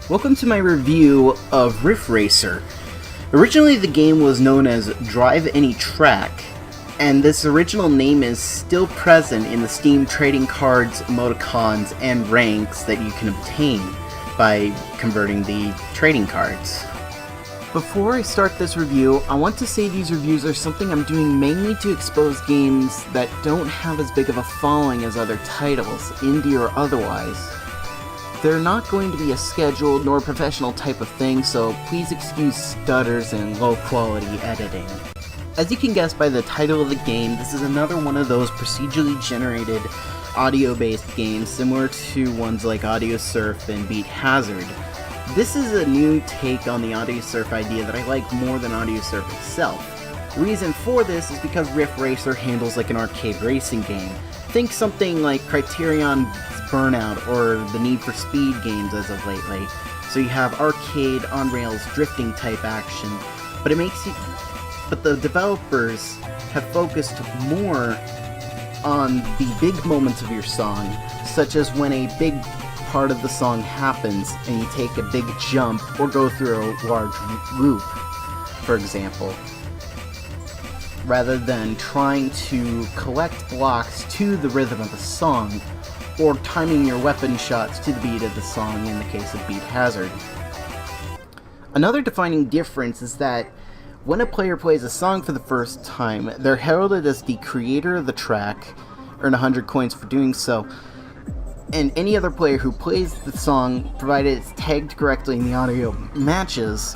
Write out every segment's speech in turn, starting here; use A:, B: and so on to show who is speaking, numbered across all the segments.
A: Welcome to my review of Riff Racer. Originally the game was known as Drive Any Track, and this original name is still present in the Steam trading cards, emoticons, and ranks that you can obtain by converting the trading cards. Before I start this review, I want to say these reviews are something I'm doing mainly to expose games that don't have as big of a following as other titles, indie or otherwise. They're not going to be a scheduled nor professional type of thing, so please excuse stutters and low quality editing. As you can guess by the title of the game, this is another one of those procedurally generated audio-based games similar to ones like Audio Surf and Beat Hazard. This is a new take on the Audio Surf idea that I like more than Audio Surf itself. The reason for this is because Riff Racer handles like an arcade racing game. Think something like Criterion's Burnout or the Need for Speed games as of lately. So you have arcade, on-rails, drifting type action, but the developers have focused more on the big moments of your song, such as when a big part of the song happens and you take a big jump or go through a large loop, for example, rather than trying to collect blocks to the rhythm of the song or timing your weapon shots to the beat of the song in the case of Beat Hazard. Another defining difference is that when a player plays a song for the first time, they're heralded as the creator of the track, earn 100 coins for doing so, and any other player who plays the song, provided it's tagged correctly in the audio matches,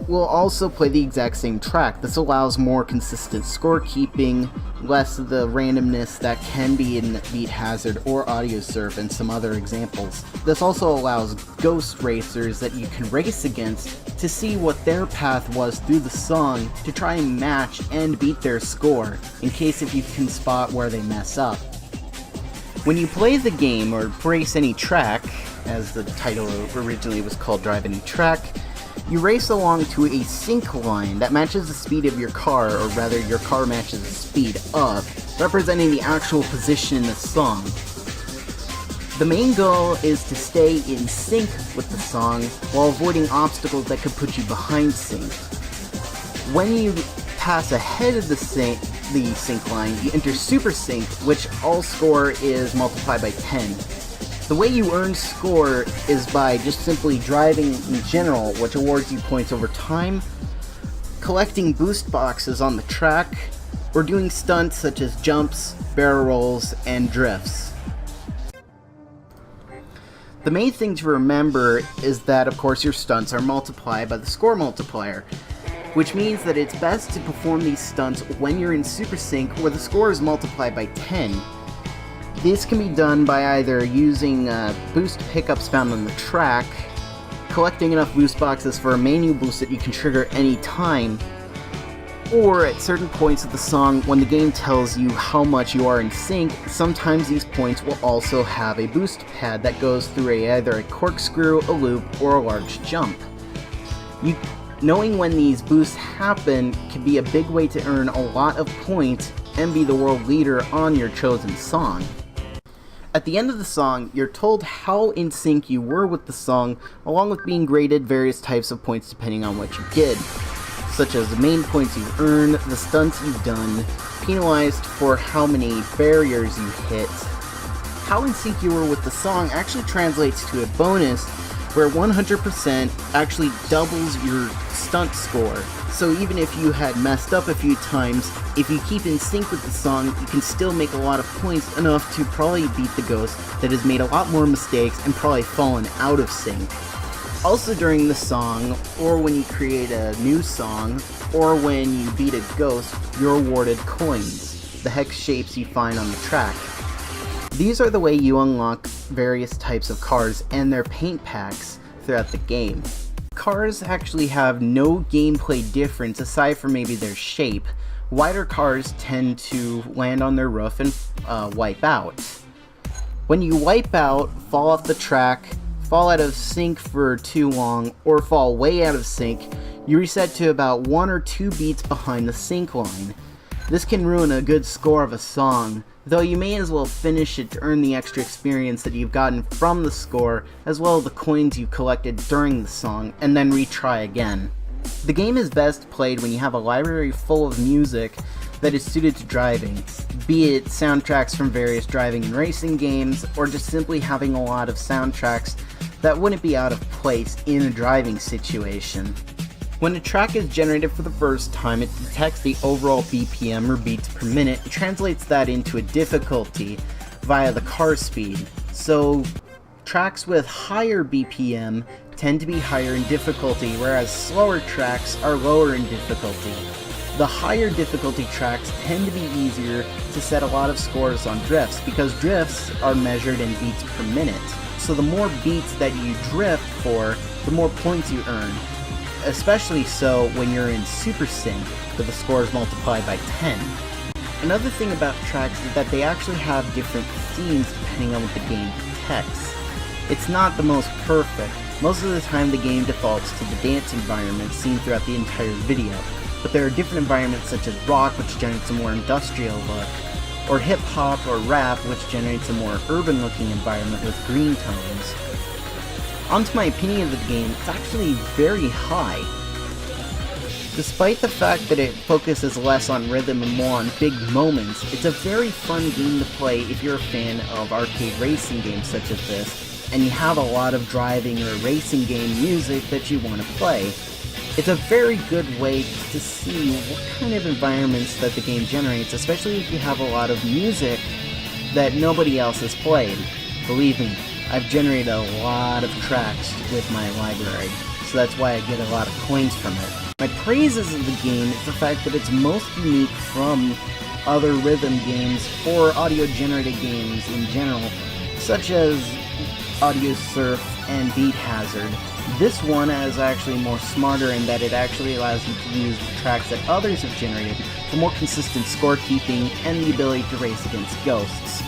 A: will also play the exact same track. This allows more consistent scorekeeping, less of the randomness that can be in Beat Hazard or Audio Surf and some other examples. This also allows ghost racers that you can race against to see what their path was through the song to try and match and beat their score, in case if you can spot where they mess up. When you play the game, or race any track, as the title originally was called Drive Any Track, you race along to a sync line that matches the speed of your car, or rather your car matches the speed of, representing the actual position in the song. The main goal is to stay in sync with the song while avoiding obstacles that could put you behind sync. When you pass ahead of the sync line, you enter super sync, which all score is multiplied by 10. The way you earn score is by just simply driving in general, which awards you points over time, collecting boost boxes on the track, or doing stunts such as jumps, barrel rolls, and drifts. The main thing to remember is that, of course, your stunts are multiplied by the score multiplier, which means that it's best to perform these stunts when you're in super sync where the score is multiplied by 10. This can be done by either using boost pickups found on the track, collecting enough boost boxes for a manual boost that you can trigger any time, or at certain points of the song when the game tells you how much you are in sync. Sometimes these points will also have a boost pad that goes through either a corkscrew, a loop, or a large jump. Knowing when these boosts happen can be a big way to earn a lot of points and be the world leader on your chosen song. At the end of the song, you're told how in sync you were with the song, along with being graded various types of points depending on what you did, such as the main points you've earned, the stunts you've done, penalized for how many barriers you hit. How in sync you were with the song actually translates to a bonus where 100% actually doubles your stunt score. So even if you had messed up a few times, if you keep in sync with the song, you can still make a lot of points, enough to probably beat the ghost that has made a lot more mistakes and probably fallen out of sync. Also during the song, or when you create a new song, or when you beat a ghost, you're awarded coins, the hex shapes you find on the track. These are the way you unlock various types of cars and their paint packs throughout the game. Cars actually have no gameplay difference aside from maybe their shape. Wider cars tend to land on their roof and wipe out. When you wipe out, fall off the track, fall out of sync for too long, or fall way out of sync, you reset to about 1 or 2 beats behind the sync line. This can ruin a good score of a song, though you may as well finish it to earn the extra experience that you've gotten from the score, as well as the coins you collected during the song, and then retry again. The game is best played when you have a library full of music that is suited to driving, be it soundtracks from various driving and racing games, or just simply having a lot of soundtracks that wouldn't be out of place in a driving situation. When a track is generated for the first time, it detects the overall BPM or beats per minute and translates that into a difficulty via the car speed. So tracks with higher BPM tend to be higher in difficulty, whereas slower tracks are lower in difficulty. The higher difficulty tracks tend to be easier to set a lot of scores on drifts, because drifts are measured in beats per minute. So the more beats that you drift for, the more points you earn. Especially so when you're in super sync, where the score is multiplied by 10. Another thing about tracks is that they actually have different themes depending on what the game detects. It's not the most perfect. Most of the time the game defaults to the dance environment seen throughout the entire video, but there are different environments such as rock, which generates a more industrial look, or hip-hop or rap, which generates a more urban-looking environment with green tones. Onto my opinion of the game, it's actually very high. Despite the fact that it focuses less on rhythm and more on big moments, it's a very fun game to play if you're a fan of arcade racing games such as this, and you have a lot of driving or racing game music that you want to play. It's a very good way to see what kind of environments that the game generates, especially if you have a lot of music that nobody else has played. Believe me, I've generated a lot of tracks with my library, so that's why I get a lot of coins from it. My praises of the game is the fact that it's most unique from other rhythm games or audio-generated games in general, such as Audio Surf and Beat Hazard. This one is actually more smarter in that it actually allows you to use the tracks that others have generated for more consistent scorekeeping and the ability to race against ghosts.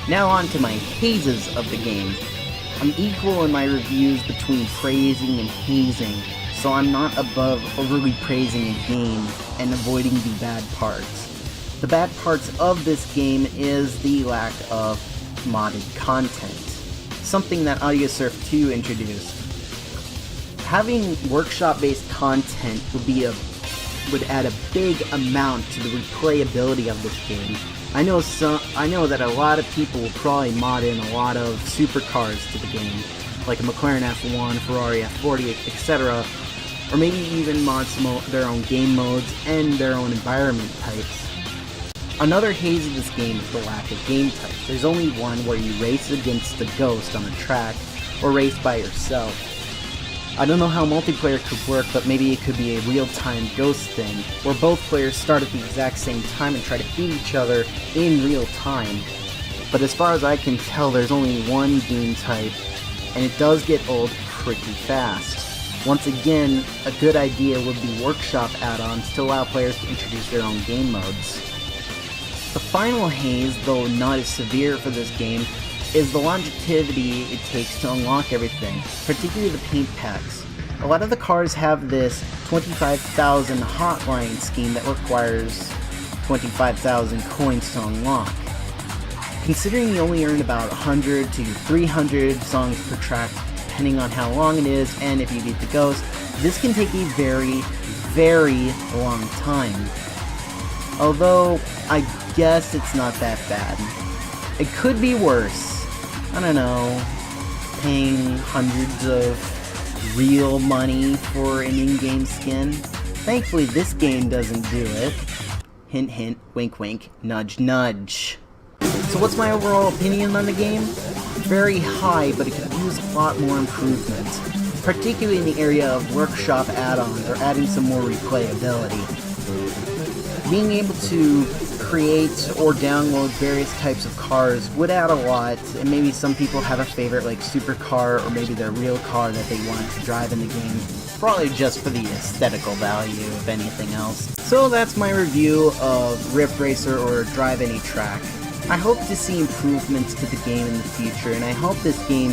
A: Now on to my hazes of the game. I'm equal in my reviews between praising and hazing, so I'm not above overly praising a game and avoiding the bad parts. The bad parts of this game is the lack of modded content, something that Audio Surf 2 introduced. Having workshop-based content would add a big amount to the replayability of this game. I know that a lot of people will probably mod in a lot of supercars to the game, like a McLaren F1, Ferrari F40, etc., or maybe even mod their own game modes and their own environment types. Another haze of this game is the lack of game types. There's only one where you race against the ghost on a track, or race by yourself. I don't know how multiplayer could work, but maybe it could be a real-time ghost thing, where both players start at the exact same time and try to beat each other in real time. But as far as I can tell, there's only one game type, and it does get old pretty fast. Once again, a good idea would be workshop add-ons to allow players to introduce their own game modes. The final haze, though not as severe for this game, is the longevity it takes to unlock everything, particularly the paint packs. A lot of the cars have this 25,000 hotline scheme that requires 25,000 coins to unlock. Considering you only earn about 100 to 300 songs per track, depending on how long it is and if you beat the ghost, this can take a very, very long time. Although, I guess it's not that bad. It could be worse. I don't know, paying hundreds of real money for an in-game skin. Thankfully, this game doesn't do it. Hint, hint, wink, wink, nudge, nudge. So what's my overall opinion on the game? Very high, but it could use a lot more improvements, particularly in the area of workshop add-ons or adding some more replayability. Being able to create or download various types of cars would add a lot, and maybe some people have a favorite like supercar or maybe their real car that they want to drive in the game, probably just for the aesthetical value if anything else. So that's my review of Riff Racer or Drive Any Track. I hope to see improvements to the game in the future, and I hope this game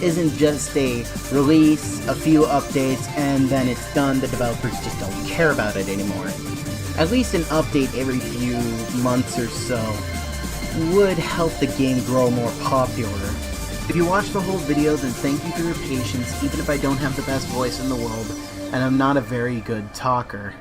A: isn't just a release, a few updates, and then it's done. The developers just don't care about it anymore. At least an update every few months or so. would help the game grow more popular. If you watched the whole video, then thank you for your patience, even if I don't have the best voice in the world, and I'm not a very good talker.